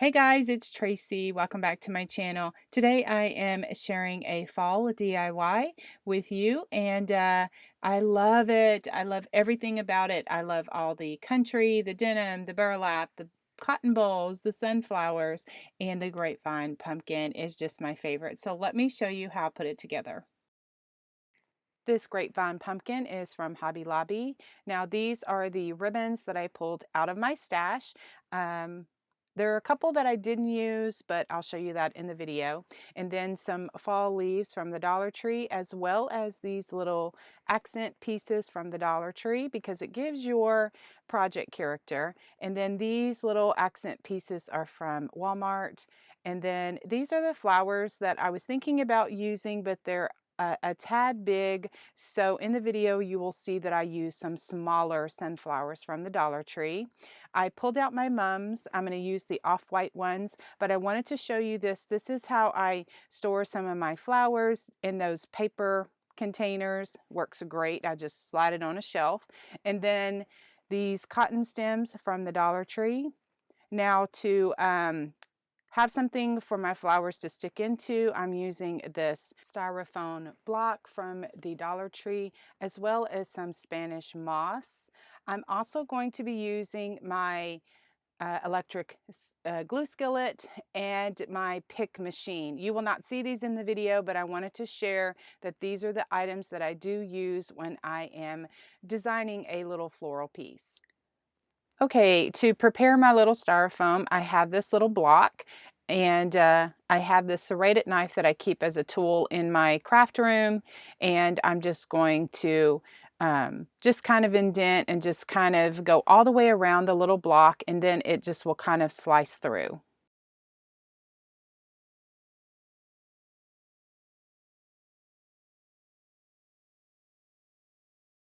Hey guys, it's Tracy. Welcome back to my channel. Today I am sharing a fall DIY with you, and I love it. I love everything about it. I love all the country, the denim, the burlap, the cotton balls, the sunflowers, and the grapevine pumpkin is just my favorite. So let me show you how I put it together. This grapevine pumpkin is from Hobby Lobby. Now these are the ribbons that I pulled out of my stash. There are a couple that I didn't use, but I'll show you that in the video. And then some fall leaves from the Dollar Tree, as well as these little accent pieces from the Dollar Tree, because it gives your project character. And then these little accent pieces are from Walmart. And then these are the flowers that I was thinking about using, but they're a tad big. So in the video, you will see that I use some smaller sunflowers from the Dollar Tree. I pulled out my mums. I'm going to use the off-white ones, but I wanted to show you this. This is how I store some of my flowers in those paper containers. Works great. I just slide it on a shelf. And then these cotton stems from the Dollar Tree. Now to have something for my flowers to stick into, I'm using this styrofoam block from the Dollar Tree, as well as some Spanish moss. I'm also going to be using my electric glue skillet and my pick machine. You will not see these in the video, but I wanted to share that these are the items that I do use when I am designing a little floral piece. Okay, to prepare my little styrofoam, I have this little block, and I have this serrated knife that I keep as a tool in my craft room, and I'm just going to just kind of indent and just kind of go all the way around the little block, and then it just will kind of slice through.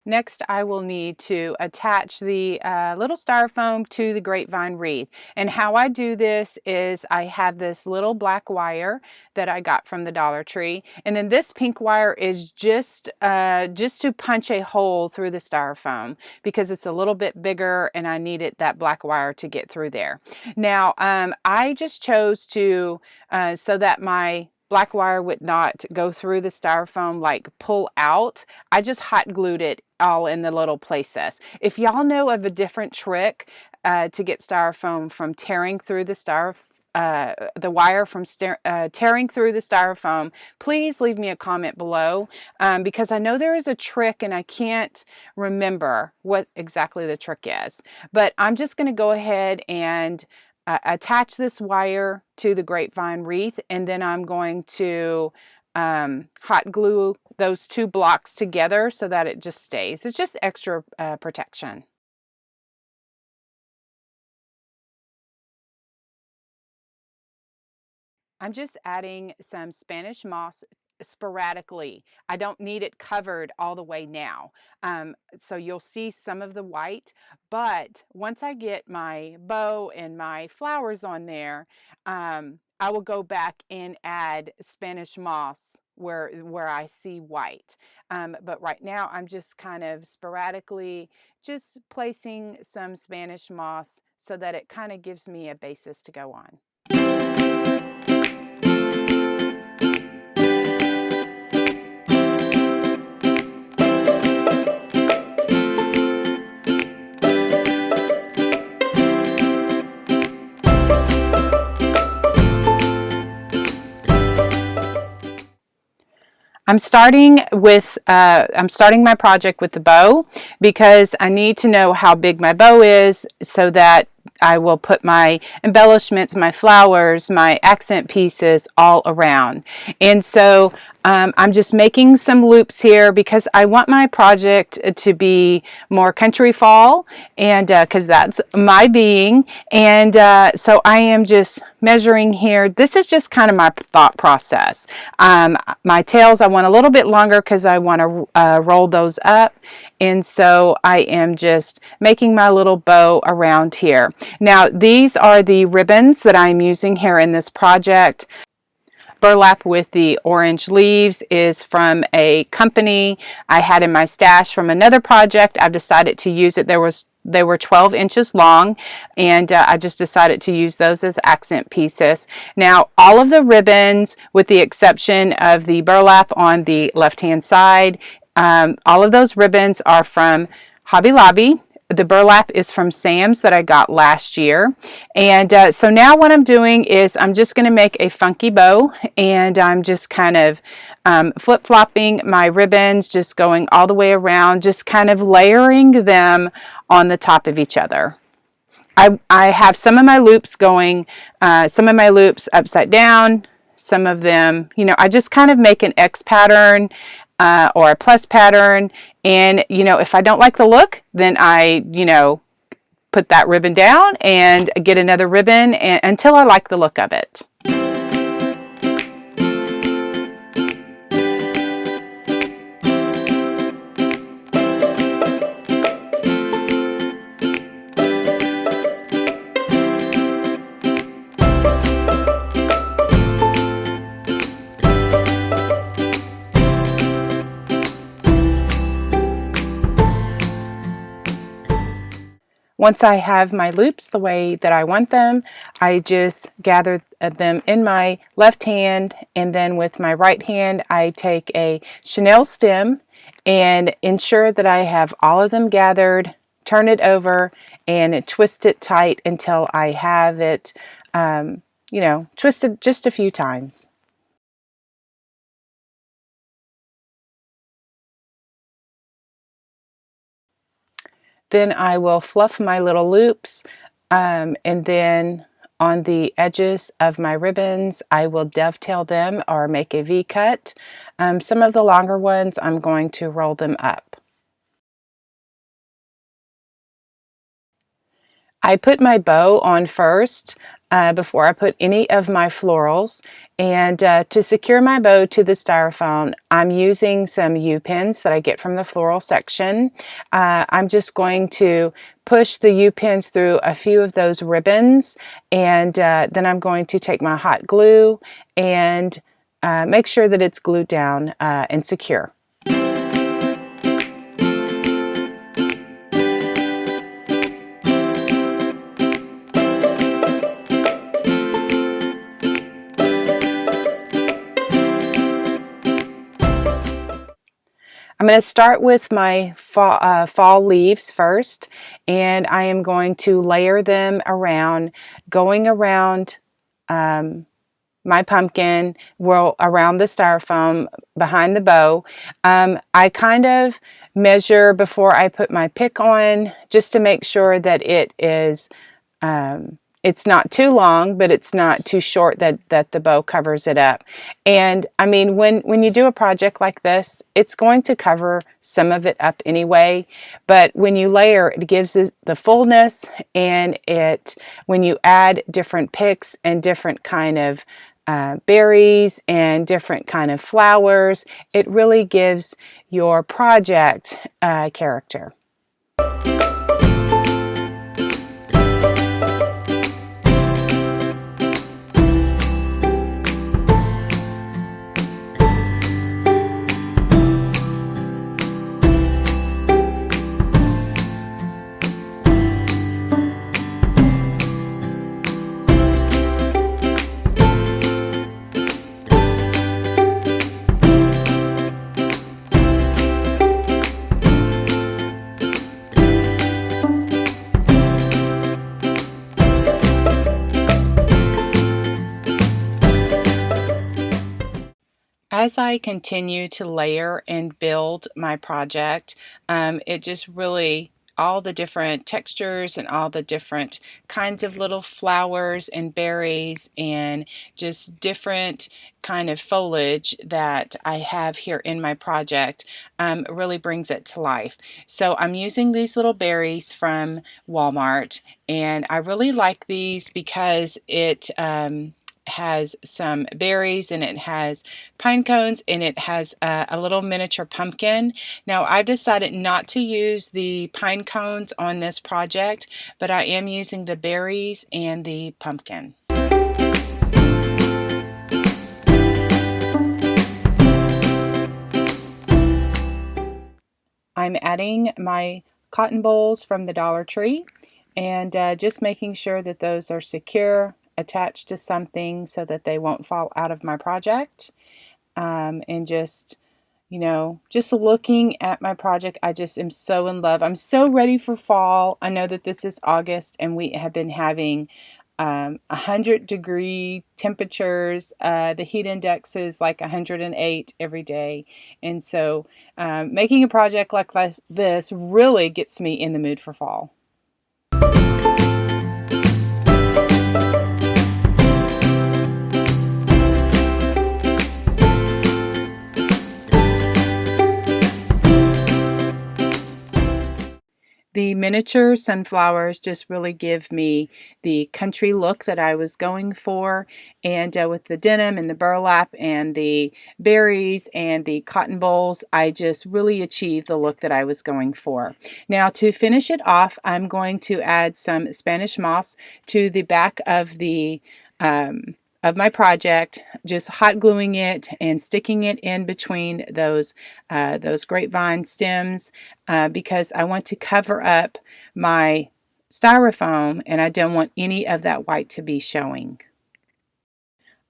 Next, I will need to attach the little styrofoam to the grapevine wreath. And how I do this is I have this little black wire that I got from the Dollar Tree. And then this pink wire is just to punch a hole through the styrofoam because it's a little bit bigger and I needed that black wire to get through there. Now, I just chose to, so that my black wire would not go through the styrofoam, like pull out. I just hot glued it all in the little places. If y'all know of a different trick to get styrofoam from tearing through the wire from tearing through the styrofoam, please leave me a comment below, because I know there is a trick and I can't remember what exactly the trick is. But I'm just going to go ahead and attach this wire to the grapevine wreath, and then I'm going to hot glue those two blocks together so that it just stays. It's just extra protection. I'm just adding some Spanish moss sporadically. I don't need it covered all the way now. So you'll see some of the white, but once I get my bow and my flowers on there, I will go back and add Spanish moss where I see white. But right now I'm just kind of sporadically just placing some Spanish moss so that it kind of gives me a basis to go on. I'm starting my project with the bow because I need to know how big my bow is so that I will put my embellishments, my flowers, my accent pieces all around. And so I'm just making some loops here because I want my project to be more country fall, and because that's my being. And so I am just measuring here. This is just kind of my thought process. My tails I want a little bit longer because I want to roll those up. And so I am just making my little bow around here. Now these are the ribbons that I'm using here in this project. Burlap with the orange leaves is from a company I had in my stash from another project. I've decided to use it. There was They were 12 inches long, and I just decided to use those as accent pieces. Now, all of the ribbons, with the exception of the burlap on the left-hand side, all of those ribbons are from Hobby Lobby. The burlap is from Sam's that I got last year. And so now what I'm doing is I'm just going to make a funky bow, and I'm just kind of flip-flopping my ribbons, just going all the way around, just kind of layering them on the top of each other. I have some of my loops going, some of my loops upside down, some of them, I just kind of make an X pattern or a plus pattern. And, if I don't like the look, then I, put that ribbon down and get another ribbon until I like the look of it. Once I have my loops the way that I want them, I just gather them in my left hand, and then with my right hand I take a chenille stem and ensure that I have all of them gathered, turn it over, and twist it tight until I have it, twisted just a few times. Then I will fluff my little loops, and then on the edges of my ribbons I will dovetail them or make a V-cut. Some of the longer ones I'm going to roll them up. I put my bow on first before I put any of my florals, and to secure my bow to the styrofoam, I'm using some U-pins that I get from the floral section. I'm just going to push the U-pins through a few of those ribbons, and then I'm going to take my hot glue and make sure that it's glued down and secure. I'm going to start with my fall leaves first, and I am going to layer them around, going around my pumpkin, around the styrofoam behind the bow. I kind of measure before I put my pick on, just to make sure that it is it's not too long, but it's not too short that the bow covers it up. And I mean, when you do a project like this, it's going to cover some of it up anyway. But when you layer, it gives it the fullness, and when you add different picks and different kind of berries and different kind of flowers, it really gives your project character. As I continue to layer and build my project, it just really, all the different textures and all the different kinds of little flowers and berries and just different kind of foliage that I have here in my project really brings it to life. So I'm using these little berries from Walmart, and I really like these because it has some berries, and it has pine cones, and it has a little miniature pumpkin. Now I've decided not to use the pine cones on this project, but I am using the berries and the pumpkin. I'm adding my cotton bowls from the Dollar Tree, and just making sure that those are secure, attached to something so that they won't fall out of my project. And just, you know, just looking at my project, I just am so in love. I'm so ready for fall. I know that this is August and we have been having 100-degree temperatures. The heat index is like 108 every day. And so making a project like this really gets me in the mood for fall. The miniature sunflowers just really give me the country look that I was going for, and with the denim and the burlap and the berries and the cotton bowls, I just really achieved the look that I was going for. Now, to finish it off, I'm going to add some Spanish moss to the back of my project, just hot gluing it and sticking it in between those grapevine stems because I want to cover up my styrofoam and I don't want any of that white to be showing.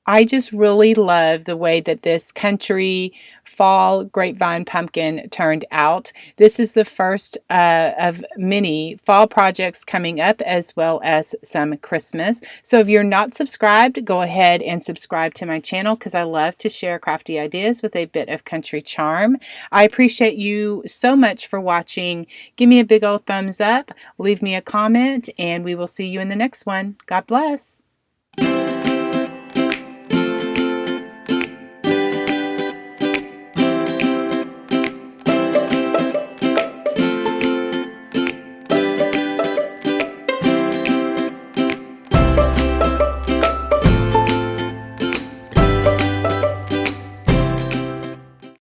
I just really love the way that this country fall grapevine pumpkin turned out. This is the first of many fall projects coming up, as well as some Christmas. So if you're not subscribed, go ahead and subscribe to my channel because I love to share crafty ideas with a bit of country charm. I appreciate you so much for watching. Give me a big old thumbs up, leave me a comment, and we will see you in the next one. God bless.